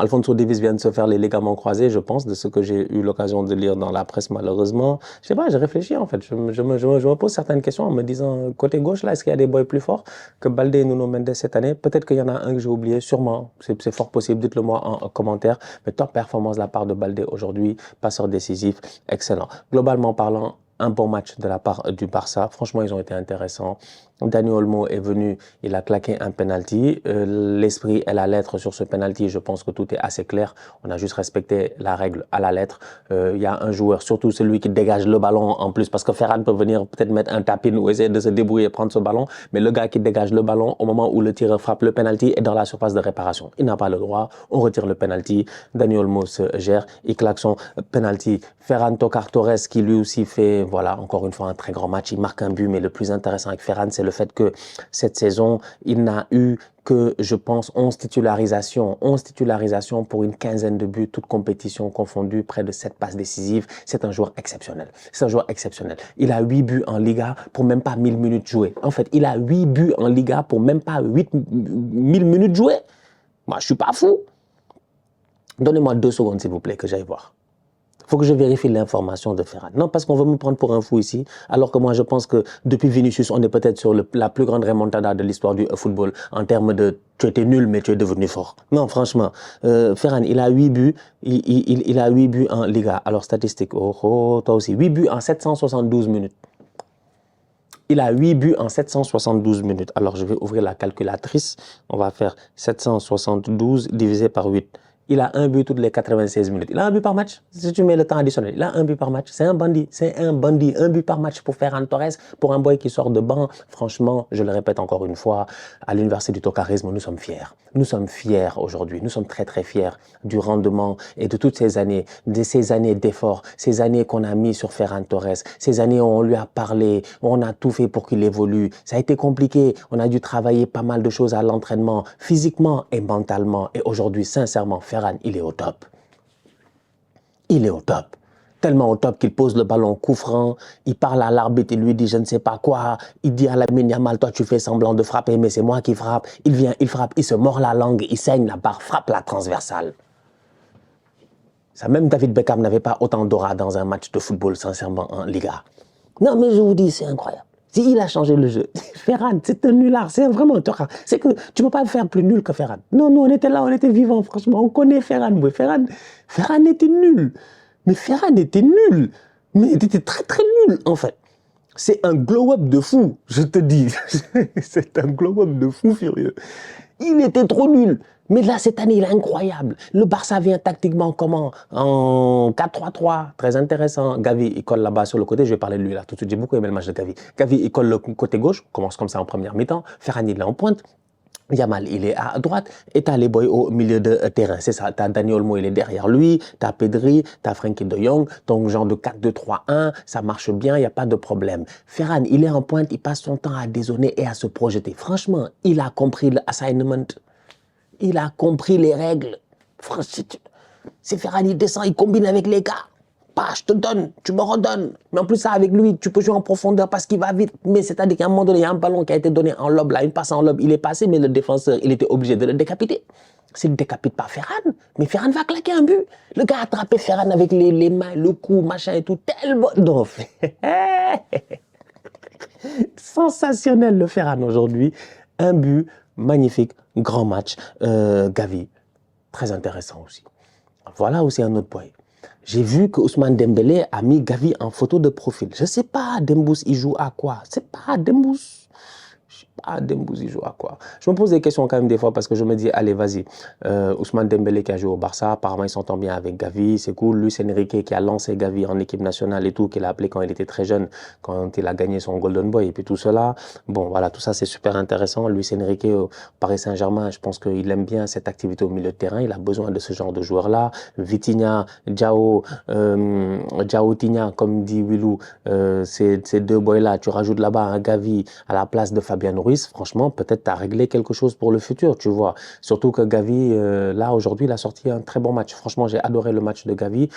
Alphonso Davies vient de se faire les ligaments croisés, je pense, de ce que j'ai eu l'occasion de lire dans la presse, malheureusement. Je sais pas, j'ai réfléchi, en fait. Je me pose certaines questions en me disant, côté gauche, là, est-ce qu'il y a des boys plus forts que Baldé et Nuno Mendes cette année? Peut-être qu'il y en a un que j'ai oublié, sûrement. C'est fort possible, dites-le moi en commentaire. Mais top performance de la part de Baldé aujourd'hui, passeur décisif, excellent. Globalement parlant, un bon match de la part du Barça. Franchement, ils ont été intéressants. Dani Olmo est venu, il a claqué un penalty. L'esprit et la lettre sur ce penalty, je pense que tout est assez clair. On a juste respecté la règle à la lettre. Il y a un joueur, surtout celui qui dégage le ballon en plus, parce que Ferran peut venir peut-être mettre un tapin ou essayer de se débrouiller et prendre ce ballon, mais le gars qui dégage le ballon au moment où le tireur frappe le penalty est dans la surface de réparation. Il n'a pas le droit, on retire le penalty. Dani Olmo se gère, il claque son penalty. Ferran Torres qui lui aussi fait, voilà, encore une fois un très grand match, il marque un but, mais le plus intéressant avec Ferran, c'est le fait que cette saison, il n'a eu que, je pense, 11 titularisations pour une quinzaine de buts, toutes compétitions confondues, près de 7 passes décisives. C'est un joueur exceptionnel. C'est un joueur exceptionnel. Il a 8 buts en Liga pour même pas 1000 minutes jouées. En fait, il a 8 buts en Liga pour même pas 1000 minutes jouées. Moi, je suis pas fou. Donnez-moi 2 secondes, s'il vous plaît, que j'aille voir. Il faut que je vérifie l'information de Ferran. Non, parce qu'on veut me prendre pour un fou ici, alors que moi, je pense que depuis Vinicius, on est peut-être sur la plus grande remontada de l'histoire du football en termes de « tu étais nul, mais tu es devenu fort ». Non, franchement, Ferran, il a 8 buts, il a 8 buts en Liga. Alors, statistique, toi aussi, 8 buts en 772 minutes. Il a 8 buts en 772 minutes. Alors, je vais ouvrir la calculatrice. On va faire 772 divisé par 8. Il a un but toutes les 96 minutes. Il a un but par match. Si tu mets le temps additionnel, il a un but par match. C'est un bandit. C'est un bandit. Un but par match pour Ferran Torres, pour un boy qui sort de banc. Franchement, je le répète encore une fois, à l'Université du Tocarisme, nous sommes fiers. Nous sommes fiers aujourd'hui. Nous sommes très, très fiers du rendement et de toutes ces années d'efforts, ces années qu'on a mis sur Ferran Torres, ces années où on lui a parlé, où on a tout fait pour qu'il évolue. Ça a été compliqué. On a dû travailler pas mal de choses à l'entraînement, physiquement et mentalement. Et aujourd'hui, sincèrement, Ferran, il est au top. Il est au top. Tellement au top qu'il pose le ballon coup franc, il parle à l'arbitre, il lui dit je ne sais pas quoi, il dit à Lamine Yamal, toi tu fais semblant de frapper, mais c'est moi qui frappe. Il vient, il frappe, il se mord la langue, il saigne, la barre frappe la transversale. Ça, même David Beckham n'avait pas autant d'aura dans un match de football, sincèrement, en Liga. Non, mais je vous dis, c'est incroyable. Il a changé le jeu. Ferran, c'est un nulard, c'est vraiment un tocard. C'est que tu ne peux pas le faire plus nul que Ferran. Non, nous, on était là, on était vivants, franchement. On connaît Ferran. Oui, Ferran était nul. Mais Ferran était nul. Mais il était très, très nul, en fait. C'est un glow-up de fou, je te dis. C'est un glow-up de fou furieux. Il était trop nul. Mais là, cette année, il est incroyable. Le Barça vient tactiquement comment? En 4-3-3, très intéressant. Gavi, il colle là-bas sur le côté. Je vais parler de lui là tout de suite. J'ai beaucoup aimé le match de Gavi. Gavi, il colle le côté gauche, commence comme ça en première mi-temps. Ferran, il est en pointe. Yamal, il est à droite. Et t'as les boys au milieu de terrain. C'est ça. T'as Dani Olmo, il est derrière lui. T'as Pedri, t'as Frenkie de Jong. Donc, genre de 4-2-3-1, ça marche bien, il n'y a pas de problème. Ferran, il est en pointe, il passe son temps à dézonner et à se projeter. Franchement, il a compris l'assignment. Il a compris les règles. C'est Ferran, il descend, il combine avec les gars. Bah, je te donne, tu me redonnes. Mais en plus, ça, avec lui, tu peux jouer en profondeur parce qu'il va vite. Mais c'est-à-dire qu'à un moment donné, il y a un ballon qui a été donné en lob, là, une passe en lob, il est passé, mais le défenseur, il était obligé de le décapiter. S'il ne décapite pas Ferran, mais Ferran va claquer un but. Le gars a attrapé Ferran avec les mains, le cou, machin et tout. Tellement. Non. Sensationnel le Ferran aujourd'hui. Un but, magnifique, grand match. Gavi, très intéressant aussi. Voilà aussi un autre point. J'ai vu que Ousmane Dembélé a mis Gavi en photo de profil. Je ne sais pas, Dembous, il joue à quoi? C'est pas Dembous. Dembous, il joue à quoi? Je me pose des questions quand même des fois parce que je me dis, allez, vas-y. Ousmane Dembélé qui a joué au Barça, apparemment il s'entend bien avec Gavi, c'est cool. Luis Enrique qui a lancé Gavi en équipe nationale et tout, qu'il a appelé quand il était très jeune, quand il a gagné son Golden Boy et puis tout cela. Bon, voilà, tout ça c'est super intéressant. Luis Enrique au Paris Saint-Germain, je pense qu'il aime bien cette activité au milieu de terrain. Il a besoin de ce genre de joueurs-là. Vitinha, Tigna, comme dit Willou, ces deux boys-là, tu rajoutes là-bas un Gavi à la place de Fabian Ruiz. Franchement, peut-être tu as réglé quelque chose pour le futur, tu vois. Surtout que Gavi, là, aujourd'hui, il a sorti un très bon match. Franchement, j'ai adoré le match de Gavi.